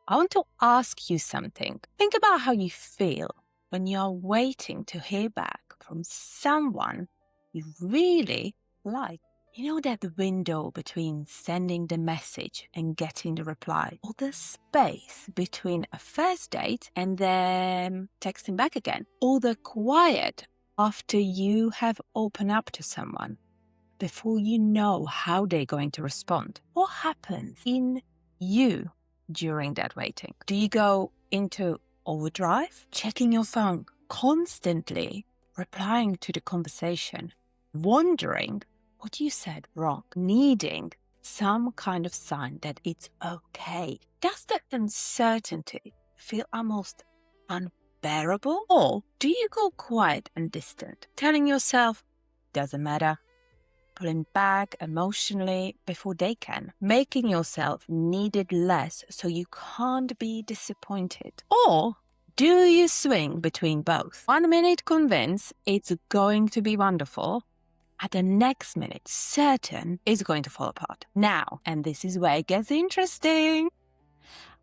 I want to ask you something. Think about how you feel when you're waiting to hear back from someone you really like. You know that window between sending the message and getting the reply, or the space between a first date and then texting back again, or the quiet after you have opened up to someone before you know how they're going to respond. What happens in you during that waiting? Do you go into overdrive, checking your phone constantly, replying to the conversation, wondering what you said wrong, needing some kind of sign that it's okay? Does that uncertainty feel almost unbearable? Or do you go quiet and distant, telling yourself, doesn't matter, pulling back emotionally before they can, making yourself needed less so you can't be disappointed? Or do you swing between both? 1 minute convinced it's going to be wonderful, at the next minute certain it's going to fall apart. Now, and this is where it gets interesting,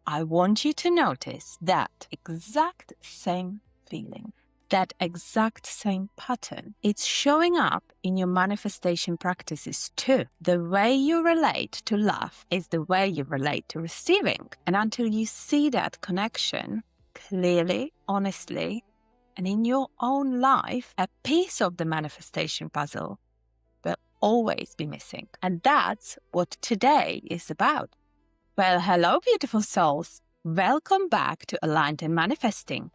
I want you to notice that exact same feeling, that exact same pattern. It's showing up in your manifestation practices too. The way you relate to love is the way you relate to receiving. And until you see that connection clearly, honestly, and in your own life, a piece of the manifestation puzzle will always be missing. And that's what today is about. Well, hello, beautiful souls. Welcome back to Aligned and Manifesting.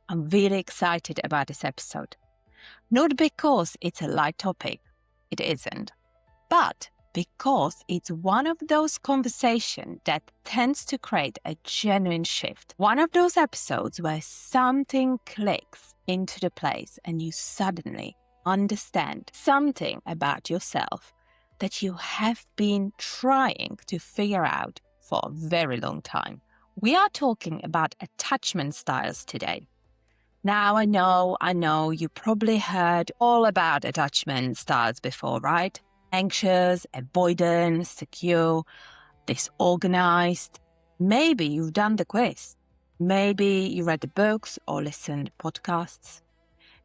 I'm really excited about this episode. Not because it's a light topic, it isn't, but because it's one of those conversations that tends to create a genuine shift. One of those episodes where something clicks into the place and you suddenly understand something about yourself that you have been trying to figure out for a very long time. We are talking about attachment styles today. Now, I know you probably heard all about attachment styles before, right? Anxious, avoidant, secure, disorganized. Maybe you've done the quiz. Maybe you read the books or listened to podcasts.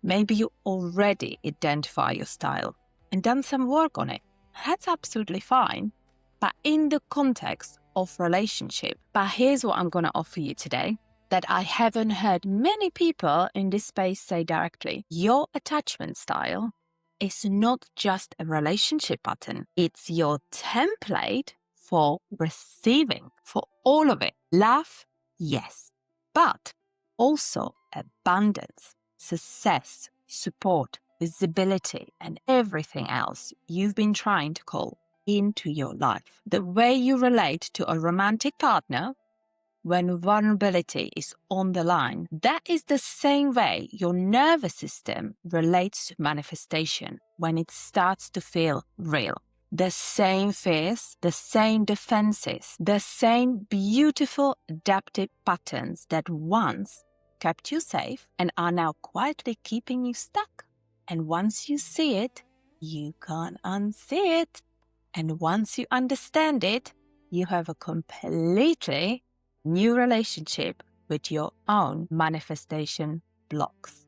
Maybe you already identify your style and done some work on it. That's absolutely fine, but in the context of relationship. But here's what I'm going to offer you today that I haven't heard many people in this space say directly. Your attachment style is not just a relationship pattern. It's your template for receiving, for all of it. Love, yes, but also abundance, success, support, visibility, and everything else you've been trying to call into your life. The way you relate to a romantic partner when vulnerability is on the line, that is the same way your nervous system relates to manifestation when it starts to feel real. The same fears, the same defenses, the same beautiful adaptive patterns that once kept you safe and are now quietly keeping you stuck. And once you see it, you can't unsee it. And once you understand it, you have a completely new relationship with your own manifestation blocks.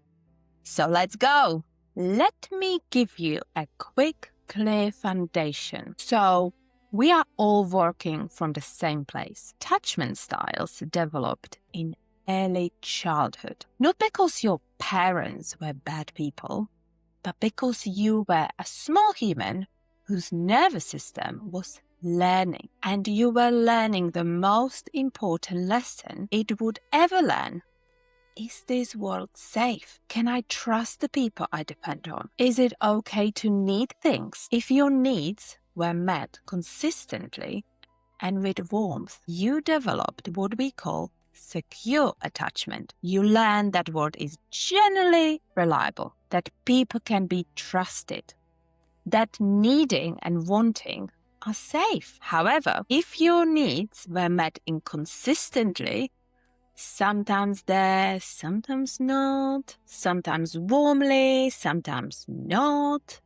So let's go. Let me give you a quick, clear foundation. So we are all working from the same place. Attachment styles developed in early childhood. Not because your parents were bad people, but because you were a small human whose nervous system was learning. And you were learning the most important lesson it would ever learn. Is this world safe? Can I trust the people I depend on? Is it okay to need things? If your needs were met consistently and with warmth, you developed what we call secure attachment. You learn that what is generally reliable, that people can be trusted, that needing and wanting are safe. However, if your needs were met inconsistently, sometimes there, sometimes not, sometimes warmly, sometimes not,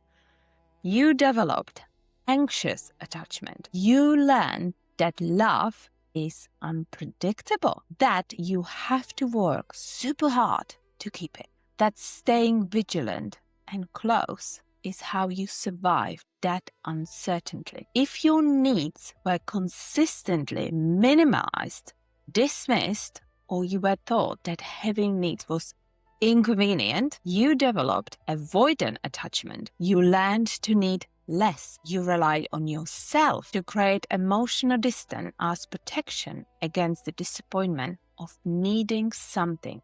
you developed anxious attachment. You learn that love is unpredictable, that you have to work super hard to keep it, that staying vigilant and close is how you survive that uncertainty. If your needs were consistently minimized, dismissed, or you were taught that having needs was inconvenient, you developed avoidant attachment. You learned to need less. You relied on yourself to create emotional distance as protection against the disappointment of needing something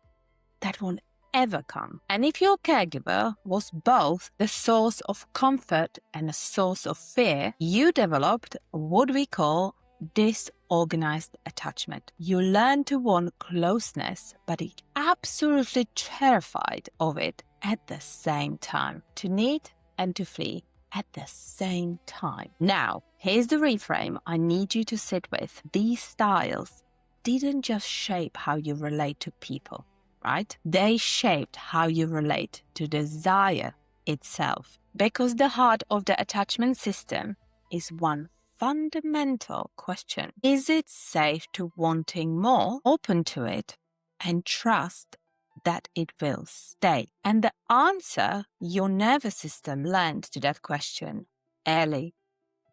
that won't ever come. And if your caregiver was both the source of comfort and a source of fear, you developed what we call disorganized attachment. You learn to want closeness, but are absolutely terrified of it at the same time. To need and to flee at the same time. Now, here's the reframe I need you to sit with. These styles didn't just shape how you relate to people, right? They shaped how you relate to desire itself. Because the heart of the attachment system is one fundamental question. Is it safe to wanting more, open to it, and trust that it will stay? And the answer your nervous system learned to that question early,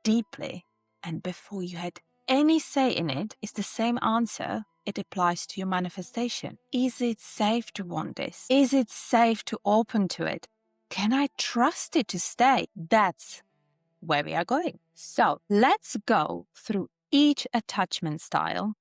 deeply, and before you had any say in it is the same answer it applies to your manifestation. Is it safe to want this? Is it safe to open to it? Can I trust it to stay? That's where we are going. So let's go through each attachment style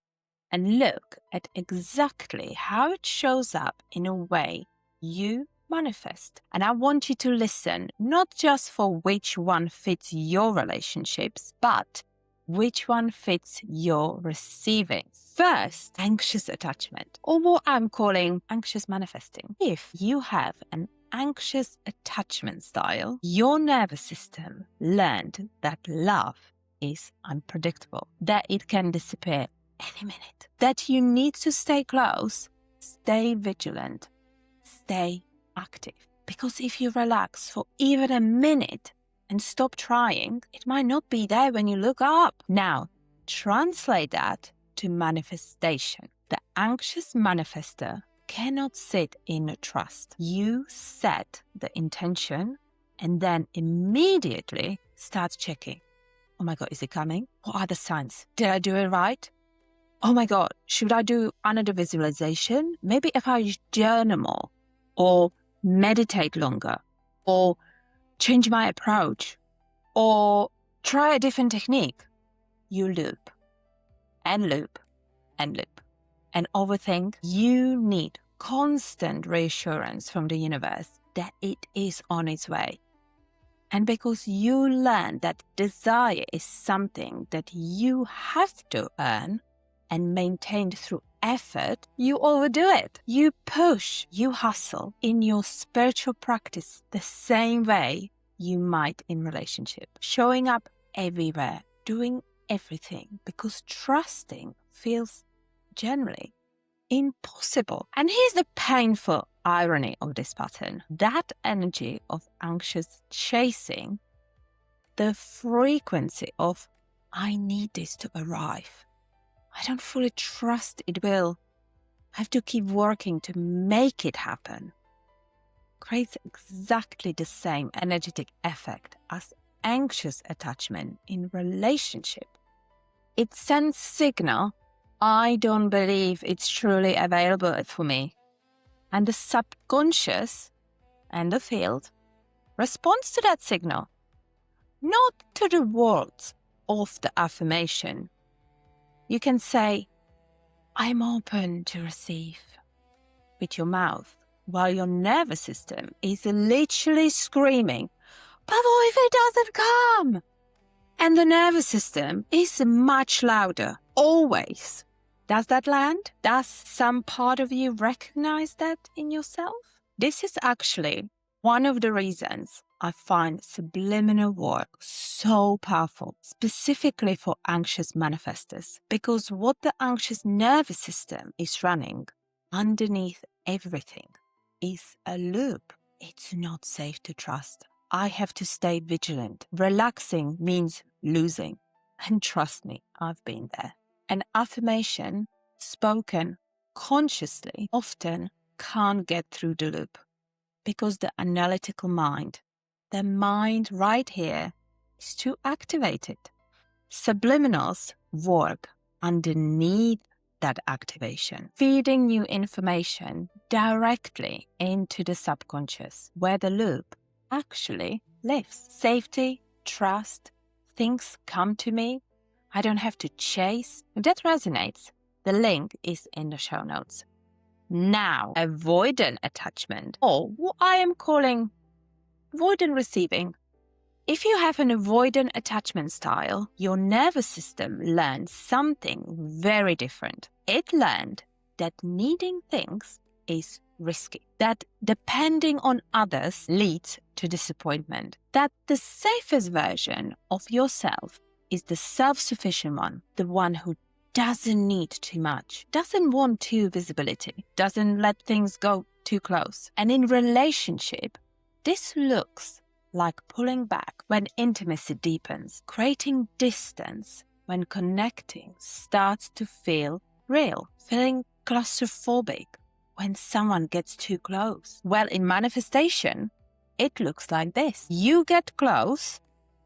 and look at exactly how it shows up in a way you manifest. And I want you to listen, not just for which one fits your relationships, but which one fits your receiving. First, anxious attachment, or what I'm calling anxious manifesting. If you have an anxious attachment style, your nervous system learned that love is unpredictable, that it can disappear any minute, that you need to stay close, stay vigilant, stay active. Because if you relax for even a minute and stop trying, it might not be there when you look up. Now, translate that to manifestation. The anxious manifester cannot sit in trust. You set the intention and then immediately start checking. Oh my God, is it coming? What are the signs? Did I do it right? Oh my God, should I do another visualization? Maybe if I journal more, or meditate longer, or change my approach, or try a different technique. You loop and loop and loop and overthink. You need constant reassurance from the universe that it is on its way. And because you learn that desire is something that you have to earn and maintain through effort, you overdo it. You push, you hustle in your spiritual practice the same way you might in relationship. Showing up everywhere, doing everything, because trusting feels generally impossible. And here's the painful irony of this pattern. That energy of anxious chasing, the frequency of, I need this to arrive. I don't fully trust it will. I have to keep working to make it happen. Creates exactly the same energetic effect as anxious attachment in relationship. It sends signal, I don't believe it's truly available for me. And the subconscious and the field responds to that signal, not to the words of the affirmation. You can say, I'm open to receive with your mouth, while your nervous system is literally screaming, but what if it doesn't come? And the nervous system is much louder, always. Does that land? Does some part of you recognize that in yourself? This is actually one of the reasons I find subliminal work so powerful, specifically for anxious manifestors, because what the anxious nervous system is running underneath everything is a loop. It's not safe to trust. I have to stay vigilant. Relaxing means losing. And trust me, I've been there. An affirmation spoken consciously often can't get through the loop because the analytical mind, the mind right here, is too activated. Subliminals work underneath that activation, feeding new information directly into the subconscious, where the loop actually lives. Safety, trust, things come to me. I don't have to chase. If that resonates, the link is in the show notes. Now, avoidant attachment, or what I am calling avoidant receiving. If you have an avoidant attachment style, your nervous system learned something very different. It learned that needing things is risky, that depending on others leads to disappointment, that the safest version of yourself is the self-sufficient one, the one who doesn't need too much, doesn't want too visibility, doesn't let things go too close. And in relationship, this looks like pulling back when intimacy deepens, creating distance when connecting starts to feel real, feeling claustrophobic when someone gets too close. Well, in manifestation, it looks like this. You get close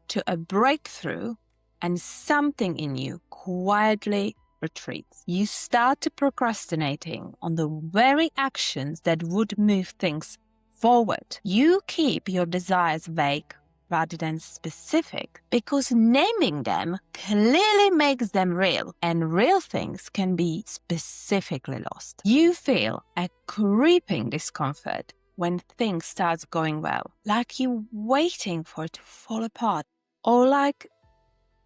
to a breakthrough and something in you quietly retreats. You start to procrastinating on the very actions that would move things forward. You keep your desires vague rather than specific because naming them clearly makes them real, and real things can be specifically lost. You feel a creeping discomfort when things start going well, like you're waiting for it to fall apart, or like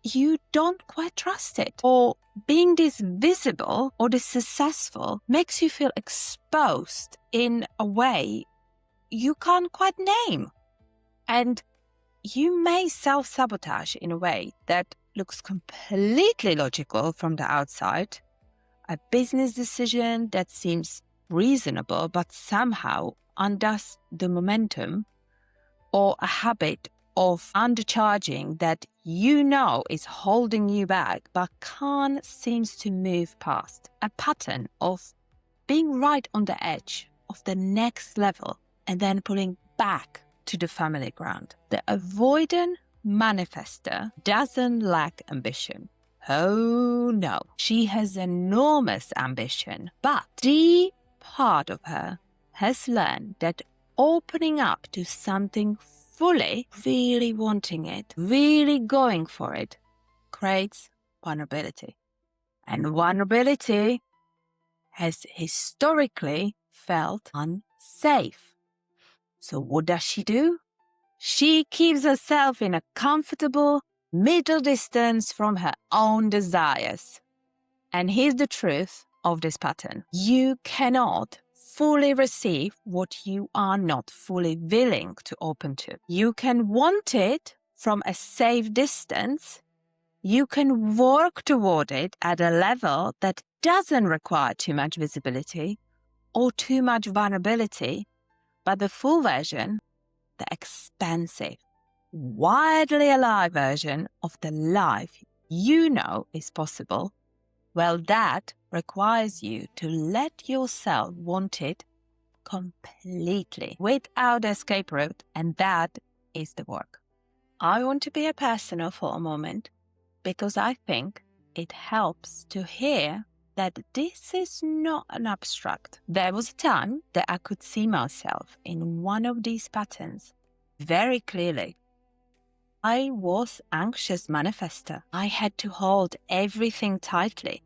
you don't quite trust it, or being this visible or this successful makes you feel exposed in a way you can't quite name. And you may self-sabotage in a way that looks completely logical from the outside. A business decision that seems reasonable but somehow undoes the momentum, or a habit of undercharging that you know is holding you back but can't seems to move past. A pattern of being right on the edge of the next level and then pulling back to the family ground. The avoidant manifester doesn't lack ambition. Oh no, she has enormous ambition, but deep part of her has learned that opening up to something fully, really wanting it, really going for it, creates vulnerability. And vulnerability has historically felt unsafe. So what does she do? She keeps herself in a comfortable middle distance from her own desires. And here's the truth of this pattern. You cannot fully receive what you are not fully willing to open to. You can want it from a safe distance. You can work toward it at a level that doesn't require too much visibility or too much vulnerability. But the full version, the expansive, widely alive version of the life you know is possible, well, that requires you to let yourself want it completely without escape route, and that is the work. I want to be a personal for a moment because I think it helps to hear that this is not an abstract. There was a time that I could see myself in one of these patterns very clearly. I was anxious manifester. I had to hold everything tightly.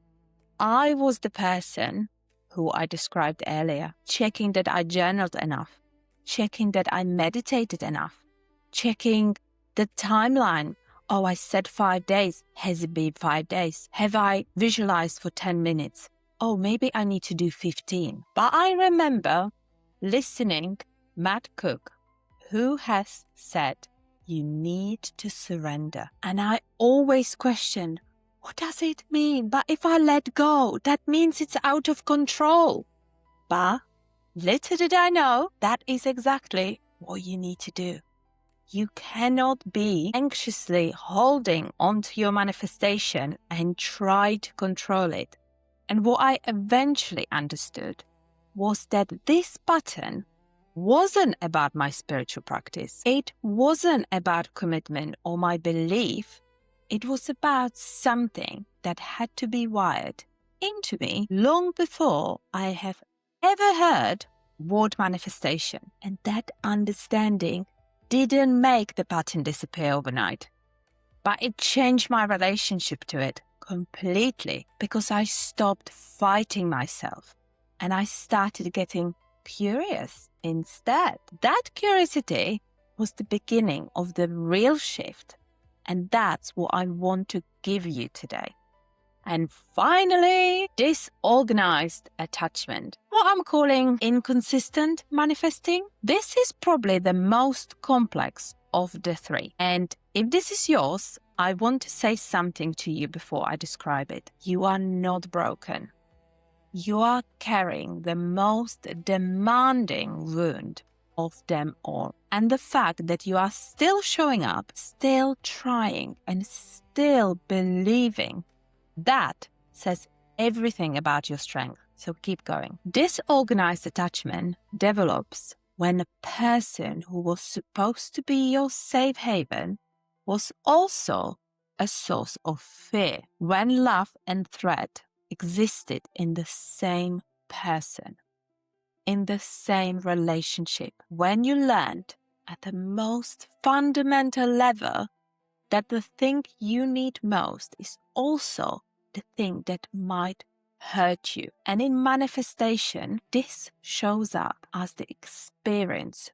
I was the person who I described earlier, checking that I journaled enough, checking that I meditated enough, checking the timeline. Oh, I said 5 days. Has it been 5 days? Have I visualized for 10 minutes? Oh, maybe I need to do 15. But I remember listening Matt Cook, who has said, you need to surrender. And I always questioned, what does it mean? But if I let go, that means it's out of control. But little did I know, that is exactly what you need to do. You cannot be anxiously holding onto your manifestation and try to control it. And what I eventually understood was that this button wasn't about my spiritual practice. It wasn't about commitment or my belief. It was about something that had to be wired into me long before I have ever heard word manifestation. And that understanding didn't make the button disappear overnight, but it changed my relationship to it completely because I stopped fighting myself and I started getting curious instead. That curiosity was the beginning of the real shift, and that's what I want to give you today. And finally, disorganized attachment. What I'm calling inconsistent manifesting. This is probably the most complex of the three. And if this is yours, I want to say something to you before I describe it. You are not broken. You are carrying the most demanding wound of them all. And the fact that you are still showing up, still trying, and still believing, that says everything about your strength. So keep going. Disorganized attachment develops when a person who was supposed to be your safe haven was also a source of fear, when love and threat existed in the same person, in the same relationship. When you learned at the most fundamental level that the thing you need most is also the thing that might hurt you. And in manifestation, this shows up as the experience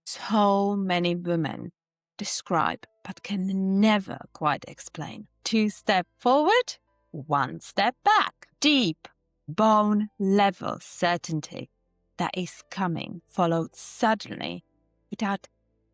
so many women describe but can never quite explain. 2 steps forward, 1 step back. Deep, bone level certainty that is coming, followed suddenly without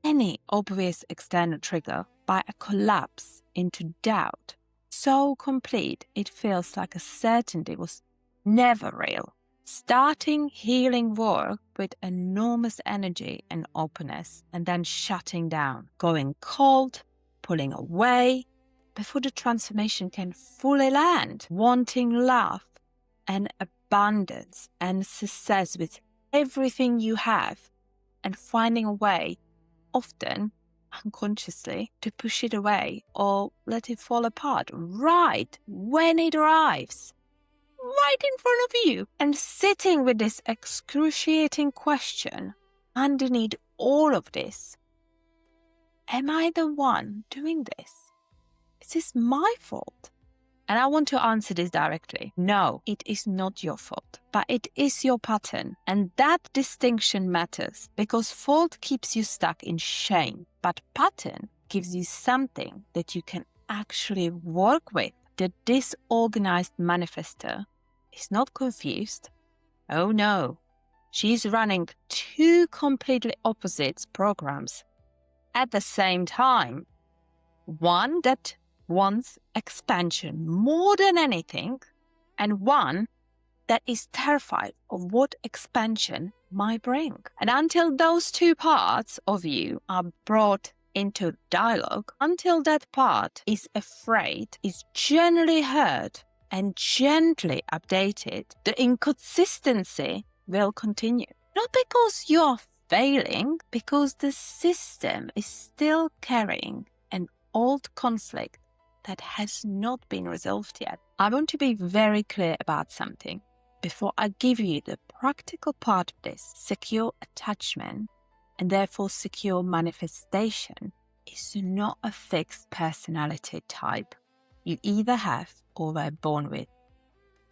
any obvious external trigger by a collapse into doubt. So complete, it feels like a certainty was never real. Starting healing work with enormous energy and openness, and then shutting down, going cold, pulling away, before the transformation can fully land. Wanting love and abundance and success with everything you have, and finding a way, often unconsciously, to push it away or let it fall apart right when it arrives, right in front of you. And sitting with this excruciating question underneath all of this: am I the one doing this? Is this my fault? And I want to answer this directly. No, it is not your fault, but it is your pattern. And that distinction matters because fault keeps you stuck in shame, but pattern gives you something that you can actually work with. The disorganized manifester is not confused. Oh no, she's running 2 completely opposite programs at the same time. One that wants expansion more than anything, and one that is terrified of what expansion might bring. And until those 2 parts of you are brought into dialogue, until that part is afraid, is generally heard and gently updated, the inconsistency will continue. Not because you are failing, because the system is still carrying an old conflict that has not been resolved yet. I want to be very clear about something before I give you the practical part of this. Secure attachment, and therefore secure manifestation, is not a fixed personality type you either have or were born with.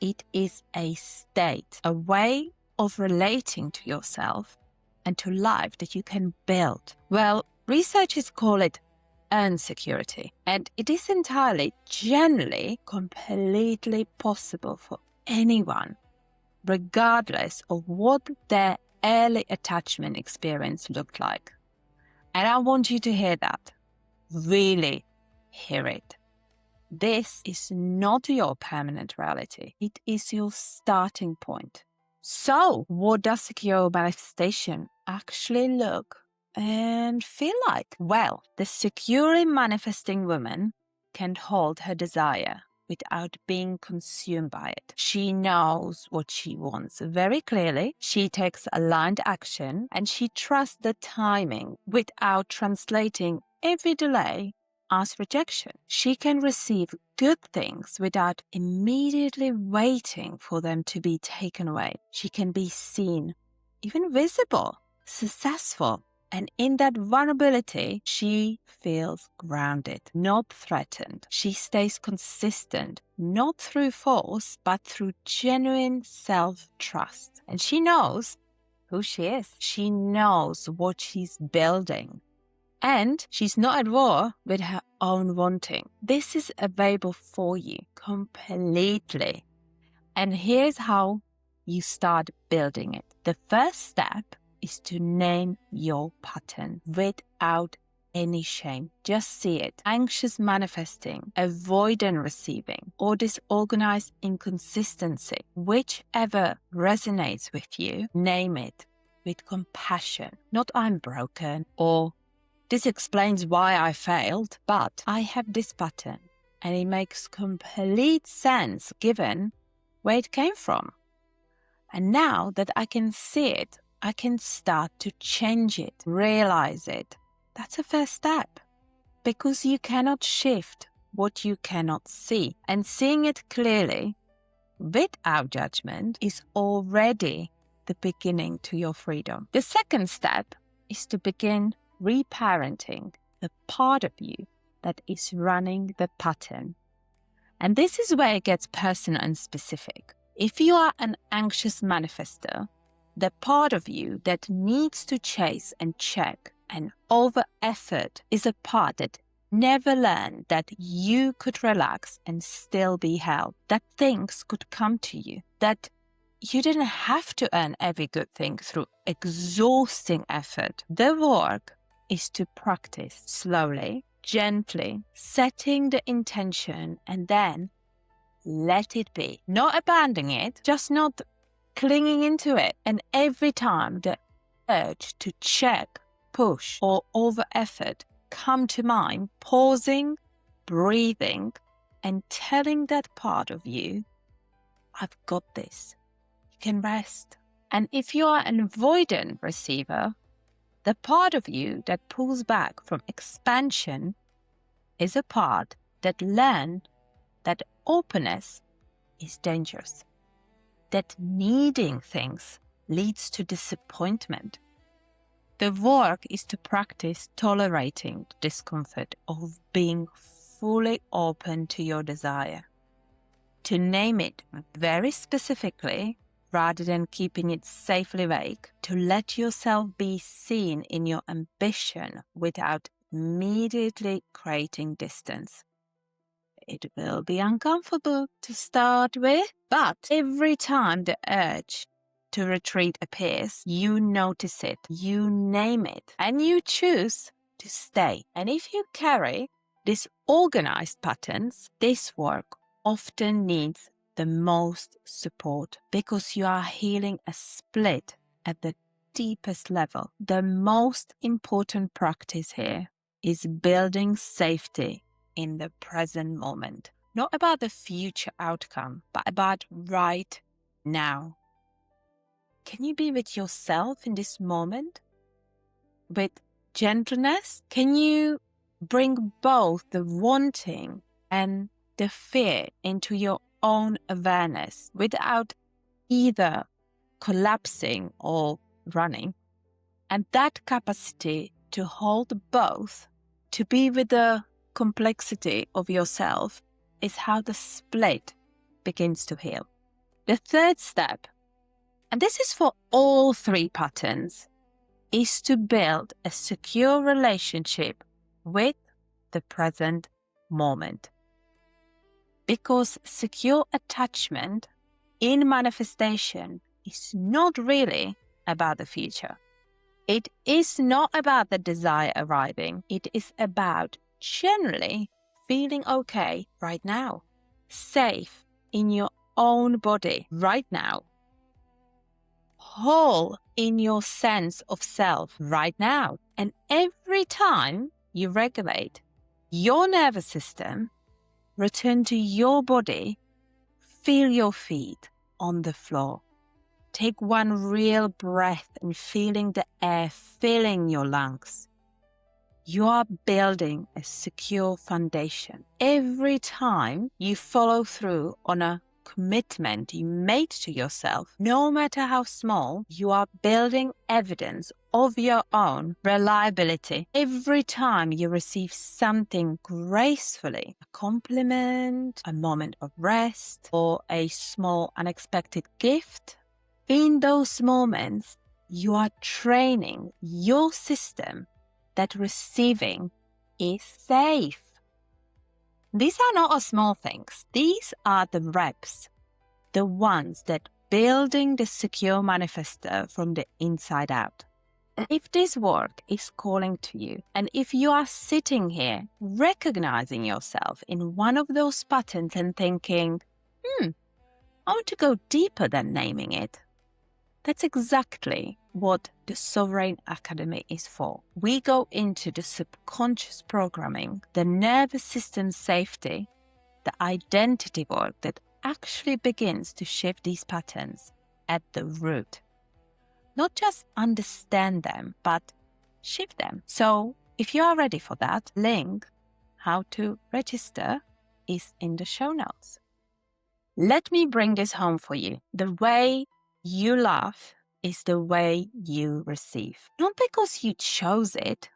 It is a state, a way of relating to yourself and to life that you can build. Well, researchers call it earned security, and it is entirely, generally, completely possible for anyone, regardless of what their early attachment experience looked like. And I want you to hear that. Really hear it. This is not your permanent reality. It is your starting point. So, what does secure manifestation actually look and feel like? Well, the securely manifesting woman can hold her desire without being consumed by it. She knows what she wants very clearly. She takes aligned action and she trusts the timing without translating every delay as rejection. She can receive good things without immediately waiting for them to be taken away. She can be seen, even visible, successful. And in that vulnerability, she feels grounded, not threatened. She stays consistent, not through force, but through genuine self-trust. And she knows who she is. She knows what she's building. And she's not at war with her own wanting. This is available for you completely. And here's how you start building it. The first step is to name your pattern without any shame. Just see it. Anxious manifesting, avoidant receiving, or disorganized inconsistency. Whichever resonates with you, name it with compassion. Not I'm broken or this explains why I failed, but I have this pattern and it makes complete sense given where it came from. And now that I can see it, I can start to change it, realize it. That's a first step because you cannot shift what you cannot see. And seeing it clearly without judgment is already the beginning to your freedom. The second step is to begin reparenting the part of you that is running the pattern. And this is where it gets personal and specific. If you are an anxious manifester, the part of you that needs to chase and check and over effort is a part that never learned that you could relax and still be held, that things could come to you, that you didn't have to earn every good thing through exhausting effort. The work is to practice slowly, gently, setting the intention and then let it be. Not abandoning it, just not clinging into it. And every time the urge to check, push, or over effort come to mind, pausing, breathing, and telling that part of you, I've got this. You can rest. And if you are an avoidant receiver, the part of you that pulls back from expansion is a part that learned that openness is dangerous, that needing things leads to disappointment. The work is to practice tolerating the discomfort of being fully open to your desire, to name it very specifically rather than keeping it safely vague, to let yourself be seen in your ambition without immediately creating distance. It will be uncomfortable to start with, but every time the urge to retreat appears, you notice it, you name it, and you choose to stay. And if you carry disorganized patterns, this work often needs the most support because you are healing a split at the deepest level. The most important practice here is building safety in the present moment. Not about the future outcome, but about right now. Can you be with yourself in this moment? With gentleness? Can you bring both the wanting and the fear into your own awareness without either collapsing or running? And that capacity to hold both, to be with the complexity of yourself, is how the split begins to heal. The third step, and this is for all three patterns, is to build a secure relationship with the present moment. Because secure attachment in manifestation is not really about the future. It is not about the desire arriving. It is about generally feeling okay right now, safe in your own body right now. whole in your sense of self right now. And every time you regulate your nervous system, return to your body, feel your feet on the floor. Take one real breath and feeling the air filling your lungs. You are building a secure foundation. Every time you follow through on a commitment you made to yourself, no matter how small, you are building evidence of your own reliability. Every time you receive something gracefully, a compliment, a moment of rest, or a small unexpected gift, in those moments, you are training your system that receiving is safe. These are not all small things. These are the reps, the ones that building the secure manifester from the inside out. If this work is calling to you, and if you are sitting here recognizing yourself in one of those patterns and thinking, I want to go deeper than naming it, that's exactly what the Sovereign Academy is for. We go into the subconscious programming, the nervous system safety, the identity work that actually begins to shift these patterns at the root. Not just understand them, but shift them. So if you are ready for that, link how to register is in the show notes. Let me bring this home for you. The way you love is the way you receive. Not because you chose it,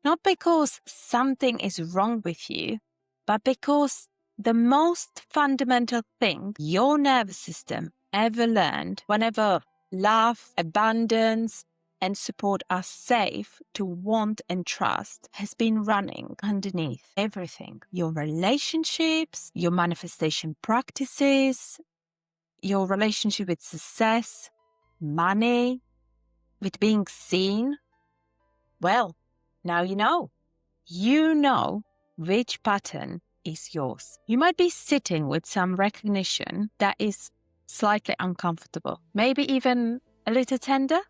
not because something is wrong with you, but because the most fundamental thing your nervous system ever learned, whenever love, abundance, and support are safe to want and trust, has been running underneath everything. Your relationships, your manifestation practices, your relationship with success, money, with being seen. Well, now you know. You know which pattern is yours. You might be sitting with some recognition that is slightly uncomfortable, maybe even a little tender.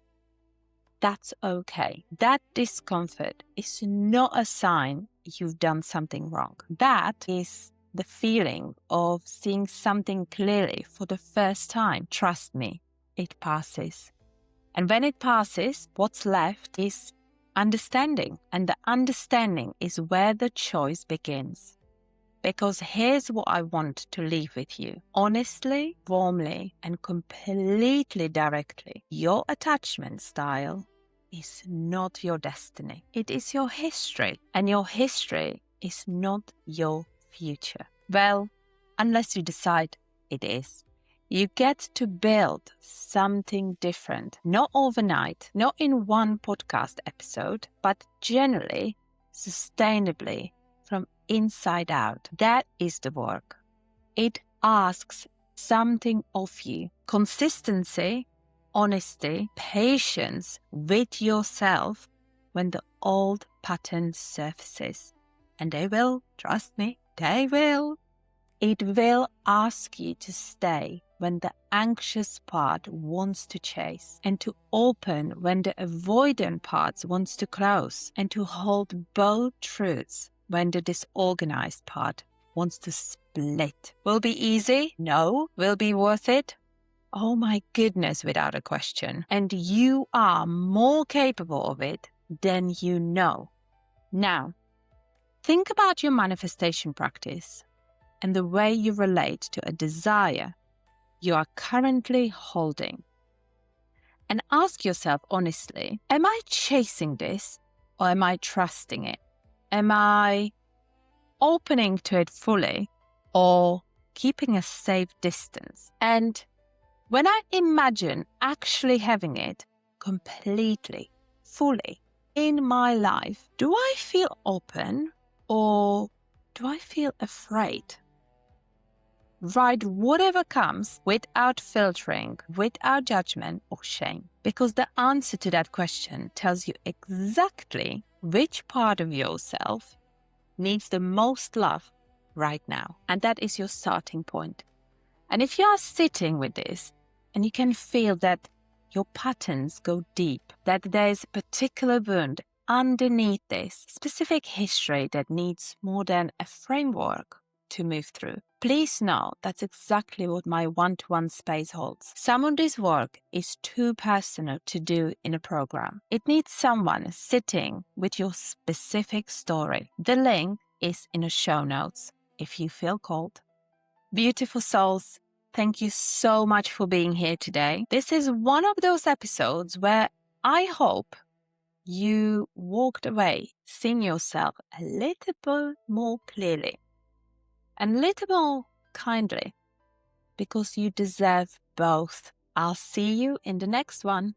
That's okay. That discomfort is not a sign you've done something wrong. That is the feeling of seeing something clearly for the first time. Trust me, it passes. And when it passes, what's left is understanding. And the understanding is where the choice begins. Because here's what I want to leave with you. Honestly, warmly, and completely directly. Your attachment style is not your destiny. It is your history. And your history is not your future. Well, unless you decide it is. You get to build something different, not overnight, not in one podcast episode, but generally, sustainably, from inside out. That is the work. It asks something of you. Consistency, honesty, patience with yourself when the old pattern surfaces. And they will, trust me, they will. It will ask you to stay when the anxious part wants to chase, and to open when the avoidant part wants to close, and to hold both truths when the disorganized part wants to split. Will be easy? No. Will be worth it? Oh my goodness, without a question. And you are more capable of it than you know. Now, think about your manifestation practice and the way you relate to a desire you are currently holding. And ask yourself honestly, am I chasing this or am I trusting it? Am I opening to it fully or keeping a safe distance? And when I imagine actually having it completely, fully in my life, do I feel open or do I feel afraid? Write whatever comes without filtering, without judgment or shame. Because the answer to that question tells you exactly which part of yourself needs the most love right now. And that is your starting point. And if you are sitting with this and you can feel that your patterns go deep, that there is a particular wound underneath this specific history that needs more than a framework to move through. Please know that's exactly what my one-to-one space holds. Some of this work is too personal to do in a program. It needs someone sitting with your specific story. The link is in the show notes if you feel called. Beautiful souls, thank you so much for being here today. This is one of those episodes where I hope you walked away seeing yourself a little bit more clearly and a little more kindly, because you deserve both. I'll see you in the next one.